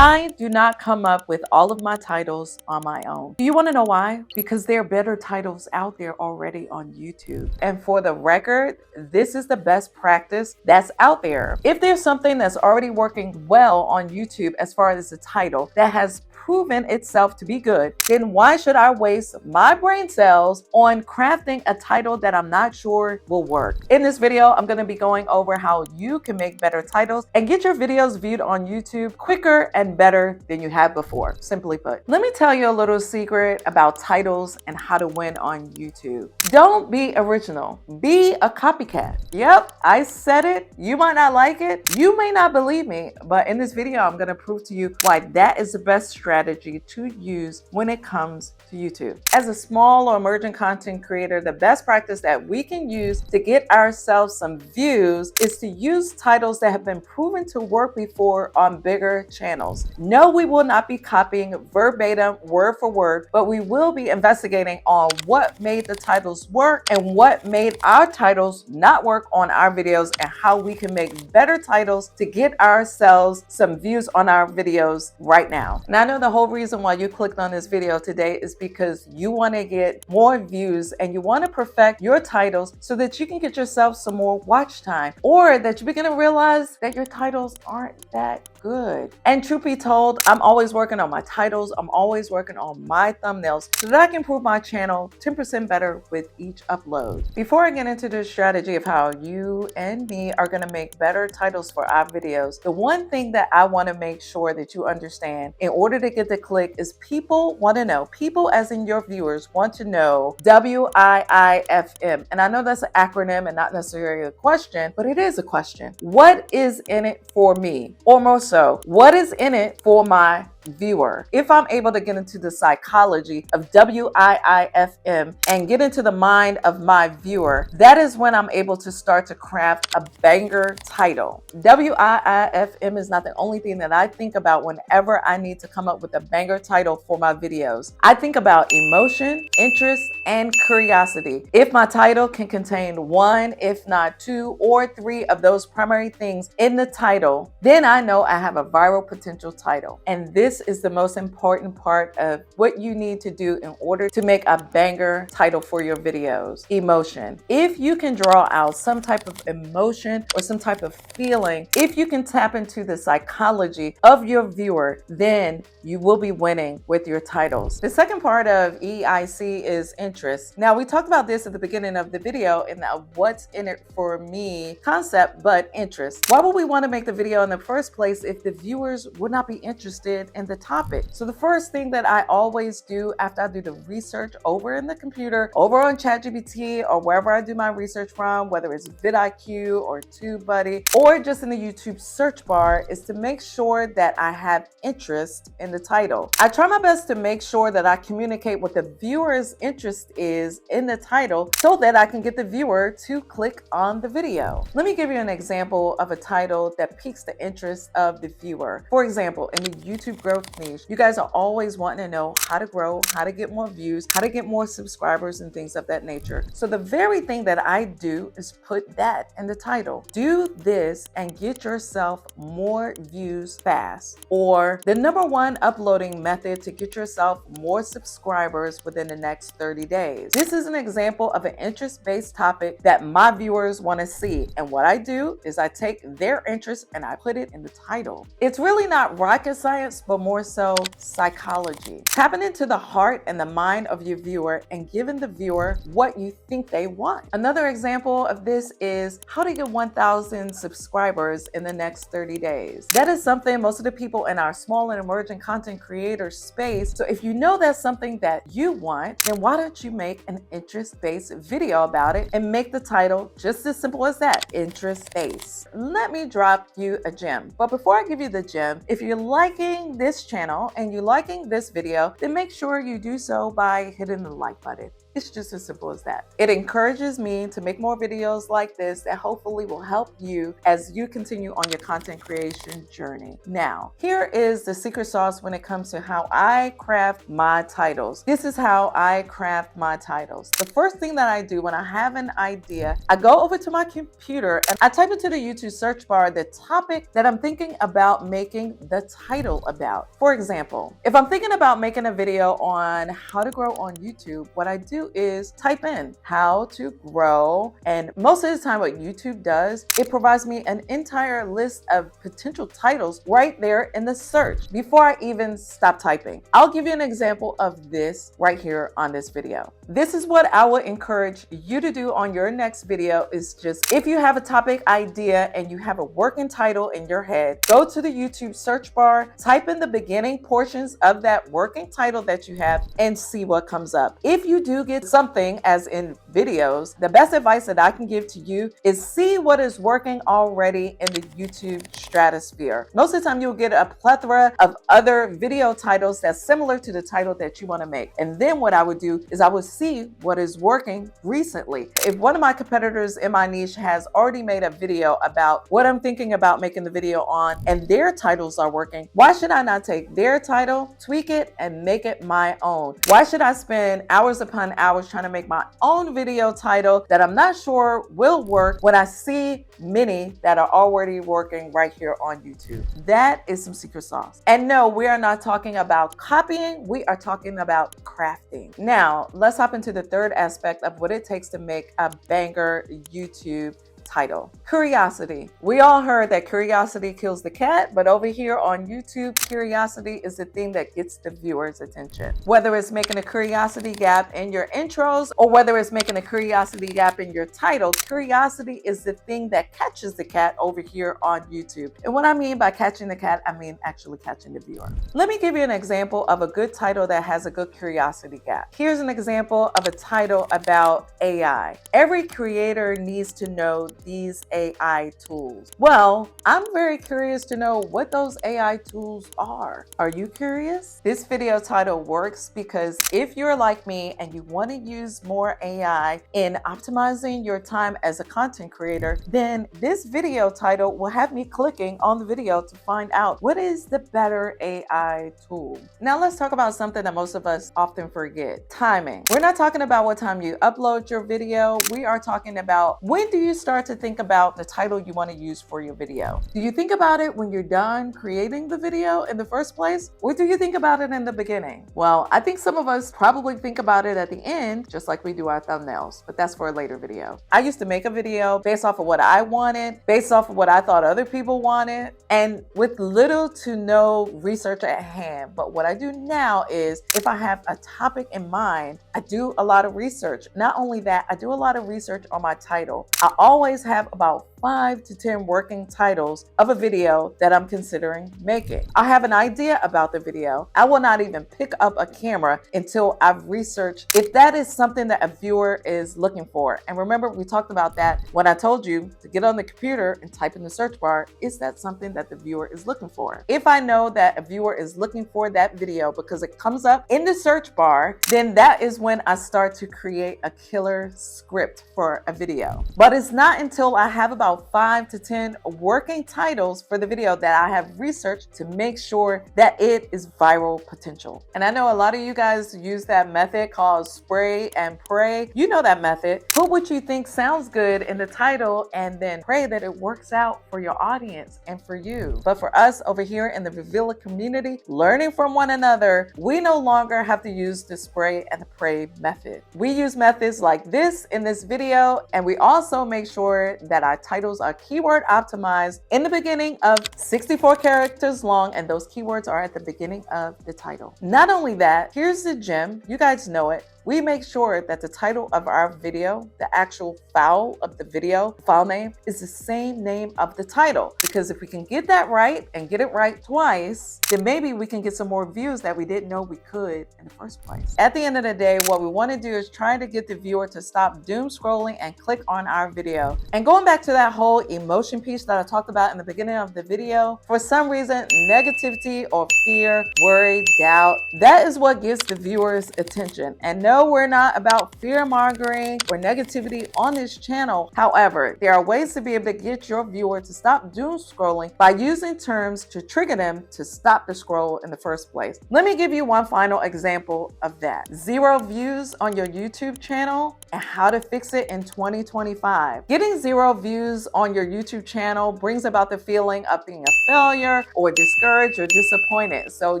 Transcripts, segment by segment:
I do not come up with all of my titles on my own. Do you want to know why? Because there are better titles out there already on YouTube. And for the record, this is the best practice that's out there. If there's something that's already working well on YouTube as far as the title that has proven itself to be good, then why should I waste my brain cells on crafting a title that I'm not sure will work? In this video, I'm going to be going over how you can make better titles and get your videos viewed on YouTube quicker and better than you have before. Simply put, let me tell you a little secret about titles and how to win on YouTube. Don't be original, be a copycat. Yep, I said it. You might not like it. You may not believe me, but in this video, I'm going to prove to you why that is the best strategy to use when it comes to YouTube. As a small or emerging content creator, the best practice that we can use to get ourselves some views is to use titles that have been proven to work before on bigger channels. No, we will not be copying verbatim, word for word, but we will be investigating on what made the titles work and what made our titles not work on our videos and how we can make better titles to get ourselves some views on our videos right now. And I know the whole reason why you clicked on this video today is because you want to get more views and you want to perfect your titles so that you can get yourself some more watch time, or that you begin to realize that your titles aren't that good. And truth be told, I'm always working on my titles. I'm always working on my thumbnails so that I can improve my channel 10% better with each upload. Before I get into the strategy of how you and me are going to make better titles for our videos, the one thing that I want to make sure that you understand in order to get the click is people want to know, people as in your viewers want to know WIIFM. And I know that's an acronym and not necessarily a question, but it is a question. What is in it for me? Or more so, what is in it for my viewer? If I'm able to get into the psychology of WIIFM and get into the mind of my viewer, that is when I'm able to start to craft a banger title. WIIFM is not the only thing that I think about whenever I need to come up with a banger title for my videos. I think about emotion, interest, and curiosity. If my title can contain one, if not two or three of those primary things in the title, then I know I have a viral potential title. And this is the most important part of what you need to do in order to make a banger title for your videos. Emotion. If you can draw out some type of emotion or some type of feeling, if you can tap into the psychology of your viewer, then you will be winning with your titles. The second part of EIC is interest. Now, we talked about this at the beginning of the video in the what's in it for me concept, but interest. Why would we want to make the video in the first place if the viewers would not be interested in the topic? So the first thing that I always do after I do the research over in the computer, over on ChatGPT or wherever I do my research from, whether it's vidIQ or TubeBuddy or just in the YouTube search bar, is to make sure that I have interest in the title. I try my best to make sure that I communicate what the viewer's interest is in the title so that I can get the viewer to click on the video. Let me give you an example of a title that piques the interest of the viewer. For example, in the YouTube growth niche, you guys are always wanting to know how to grow, how to get more views, how to get more subscribers and things of that nature. So the very thing that I do is put that in the title. Do this and get yourself more views fast. Or the number one uploading method to get yourself more subscribers within the next 30 days. This is an example of an interest-based topic that my viewers want to see. And what I do is I take their interest and I put it in the title. It's really not rocket science, but more so psychology. Tapping into the heart and the mind of your viewer and giving the viewer what you think they want. Another example of this is how to get 1,000 subscribers in the next 30 days. That is something most of the people in our small and emerging content creator space. So if you know that's something that you want, then why don't you make an interest-based video about it and make the title just as simple as that, interest-based. Let me drop you a gem. But before I give you the gem, if you're liking this channel and you're liking this video, then make sure you do so by hitting the like button. It's just as simple as that. It encourages me to make more videos like this that hopefully will help you as you continue on your content creation journey. Now, here is the secret sauce when it comes to how I craft my titles. This is how I craft my titles. The first thing that I do when I have an idea, I go over to my computer and I type into the YouTube search bar the topic that I'm thinking about making the title about. For example, if I'm thinking about making a video on how to grow on YouTube, what I do is type in how to grow, and most of the time what YouTube does, it provides me an entire list of potential titles right there in the search before I even stop typing. I'll give you an example of this right here on this video. This is what I would encourage you to do on your next video is just, if you have a topic idea and you have a working title in your head, go to the YouTube search bar, type in the beginning portions of that working title that you have and see what comes up. If you do get something as in videos, the best advice that I can give to you is see what is working already in the YouTube stratosphere. Most of the time you'll get a plethora of other video titles that's similar to the title that you want to make. And then what I would do is I would see what is working recently. If one of my competitors in my niche has already made a video about what I'm thinking about making the video on and their titles are working, why should I not take their title, tweak it, and make it my own? Why should I spend hours upon hours trying to make my own video title that I'm not sure will work when I see many that are already working right here on YouTube? That is some secret sauce. And no, we are not talking about copying, we are talking about crafting. Now, let's hop into the third aspect of what it takes to make a banger YouTube title. Curiosity. We all heard that curiosity kills the cat, but over here on YouTube, curiosity is the thing that gets the viewer's attention. Whether it's making a curiosity gap in your intros or whether it's making a curiosity gap in your title, curiosity is the thing that catches the cat over here on YouTube. And what I mean by catching the cat, I mean actually catching the viewer. Let me give you an example of a good title that has a good curiosity gap. Here's an example of a title about AI. Every creator needs to know these AI tools. Well, I'm very curious to know what those AI tools are. Are you curious? This video title works because if you're like me and you want to use more AI in optimizing your time as a content creator, then this video title will have me clicking on the video to find out what is the better AI tool. Now let's talk about something that most of us often forget: timing. We're not talking about what time you upload your video. We are talking about when do you start to think about the title you want to use for your video. Do you think about it when you're done creating the video in the first place, or do you think about it in the beginning? Well, I think some of us probably think about it at the end, just like we do our thumbnails, but that's for a later video. I used to make a video based off of what I wanted, based off of what I thought other people wanted, and with little to no research at hand. But what I do now is if I have a topic in mind, I do a lot of research. Not only that, I do a lot of research on my title. I always have about 5 to 10 working titles of a video that I'm considering making. I have an idea about the video. I will not even pick up a camera until I've researched if that is something that a viewer is looking for. And remember, we talked about that when I told you to get on the computer and type in the search bar, is that something that the viewer is looking for? If I know that a viewer is looking for that video because it comes up in the search bar, then that is when I start to create a killer script for a video. But it's not until I have about 5 to 10 working titles for the video that I have researched to make sure that it is viral potential. And I know a lot of you guys use that method called spray and pray. You know that method. Put what you think sounds good in the title and then pray that it works out for your audience and for you. But for us over here in the Revealer community, learning from one another, we no longer have to use the spray and the pray method. We use methods like this in this video, and we also make sure that our titles are keyword optimized in the beginning of 64 characters long, and those keywords are at the beginning of the title. Not only that, here's the gem. You guys know it. We make sure that the title of our video, the actual file of the video, file name, is the same name of the title. Because if we can get that right and get it right twice, then maybe we can get some more views that we didn't know we could in the first place. At the end of the day, what we want to do is try to get the viewer to stop doom scrolling and click on our video. And going back to that whole emotion piece that I talked about in the beginning of the video, for some reason, negativity or fear, worry, doubt, that is what gets the viewer's attention. And no, No, we're not about fear-mongering or negativity on this channel. However, there are ways to be able to get your viewer to stop doom scrolling by using terms to trigger them to stop the scroll in the first place. Let me give you one final example of that. 0 views on your YouTube channel and how to fix it in 2025. Getting 0 views on your YouTube channel brings about the feeling of being a failure or discouraged or disappointed. So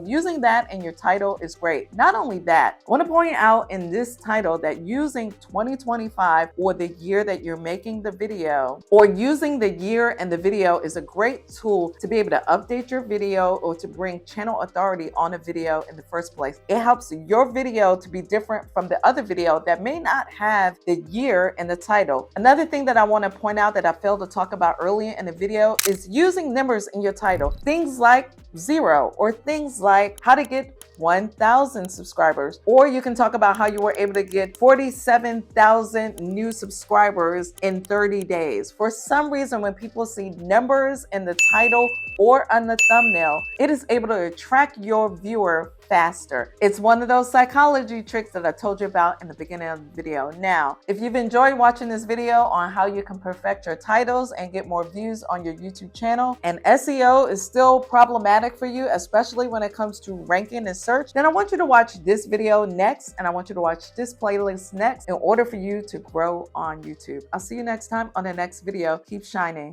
using that in your title is great. Not only that, I want to point out in this title that using 2025 or the year that you're making the video, or using the year and the video, is a great tool to be able to update your video or to bring channel authority on a video in the first place. It helps your video to be different from the other video that may not have the year in the title. Another thing that I want to point out that I failed to talk about earlier in the video is using numbers in your title. Things like 0, or things like how to get 1,000 subscribers, or you can talk about how you were able to get 47,000 new subscribers in 30 days. For some reason, when people see numbers in the title or on the thumbnail, it is able to attract your viewer faster. It's one of those psychology tricks that I told you about in the beginning of the video. Now, if you've enjoyed watching this video on how you can perfect your titles and get more views on your YouTube channel, and SEO is still problematic for you, especially when it comes to ranking and search, then I want you to watch this video next, and I want you to watch this playlist next in order for you to grow on YouTube. I'll see you next time on the next video. Keep shining.